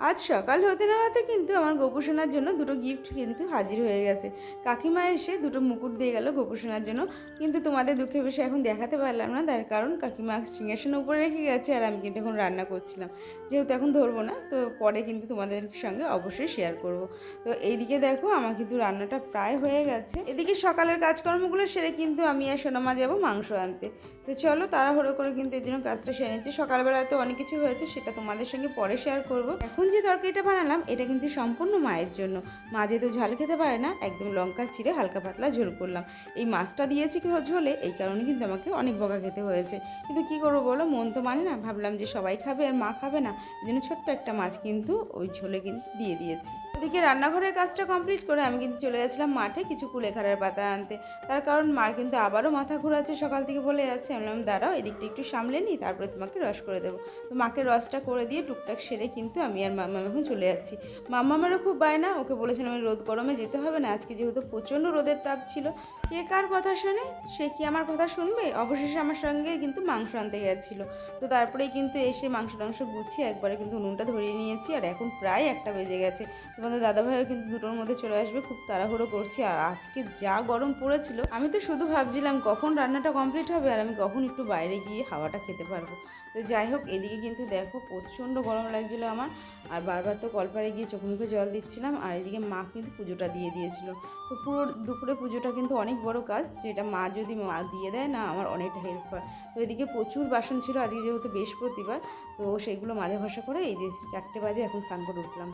আজ সকাল হতে না হতে কিন্তু আমার গোপুসোনার জন্য দুটো গিফট কিন্তু হাজির হয়ে গেছে। কাকিমা এসে দুটো মুকুট দিয়ে গেল গোপুসোনার জন্য, কিন্তু তোমাদের দুঃখে বেশি এখন দেখাতে পারলাম না, তার কারণ কাকিমা সিংহাসনের উপরে রেখে গেছে আর আমি কিন্তু এখন রান্না করছিলাম। যেহেতু এখন ধরবো না, তো পরে কিন্তু তোমাদের সঙ্গে অবশ্যই শেয়ার করব। তো এইদিকে দেখো আমার কিন্তু রান্নাটা প্রায় হয়ে গেছে। এদিকে সকালের কাজকর্মগুলো সেরে কিন্তু আমি আর সোনামা যাবো মাংস আনতে। তো চলো তাড়াহুড়ো করে কিন্তু এর জন্য কাজটা সেরে নিচ্ছি। সকালবেলায় তো অনেক কিছু হয়েছে, সেটা তোমাদের সঙ্গে পরে শেয়ার করব। এখন যে তরকারিটা বানালাম এটা কিন্তু সম্পূর্ণ মায়ের জন্য। মা যেহেতু ঝাল খেতে পারে না, একদম লঙ্কা চিড়ে হালকা পাতলা ঝোল করলাম। এই মাছটা দিয়েছি ঝোলে, এই কারণে কিন্তু আমাকে অনেক বকা খেতে হয়েছে, কিন্তু কি করবো বলো, মন তো মানে না, ভাবলাম যে সবাই খাবে আর মা খাবে না, এই জন্য ছোট্ট একটা মাছ কিন্তু ওই ঝোলে কিন্তু দিয়ে দিয়েছি। ওদিকে রান্নাঘরের কাজটা কমপ্লিট করে আমি কিন্তু চলে গেছিলাম মাঠে কিছু কুলেখাড়ার পাতা আনতে। তার কারণ মার কিন্তু আবারও মাথা ঘোরাচ্ছে, সকাল থেকে বলে যাচ্ছে। আমি বললাম দাঁড়াও, এদিকটা একটু সামলে নিই, তারপরে তোমাকে রস করে দেবো। তো মাকে রসটা করে দিয়ে টুকটাক সেরে কিন্তু আমি আর মাম্মা এখন চলে যাচ্ছি। মাম্মামেরও খুব বায়না, ওকে বলেছিলাম আমি রোদ গরমে যেতে হবে না, আজকে যেহেতু প্রচণ্ড রোদের তাপ ছিল। কে কার কথা শোনে, সে কি আমার কথা শুনবে? অবশেষে আমার সঙ্গে কিন্তু মাংস আনতে গেছিলো। তো তারপরেই কিন্তু এসে মাংস টাংস গুছিয়ে একবারে কিন্তু উনুনটা ধরিয়ে নিয়েছি, আর এখন প্রায় 1টা বেজে গেছে। তোমাদের দাদাভাইও কিন্তু 2টোর মধ্যে চলে আসবে, খুব তাড়াহুড়ো করছি। আর আজকে যা গরম পড়েছিল, আমি তো শুধু ভাবছিলাম কখন রান্নাটা কমপ্লিট হবে আর আমি কখন একটু বাইরে গিয়ে হাওয়াটা খেতে পারবো। তো যাই হোক, এদিকে কিন্তু দেখো প্রচণ্ড গরম লাগছিলো আমার, আর বারবার তো কলপারে গিয়ে চোখ মুখে জল দিচ্ছিলাম। আর এদিকে মা কিন্তু পুজোটা দিয়ে দিয়েছিল। তো পুরো দুপুরে পুজোটা কিন্তু অনেক বড় কাজ, যেটা মা যদি মা দিয়ে দেয় না, আমার অনেকটা হেল্প হয়। তো এদিকে প্রচুর বাসন ছিল আজকে যেহেতু বৃহস্পতিবার, তো সেগুলো মাজা ঘষা করে এই যে 4টে বাজে এখন স্নান করে উঠলাম।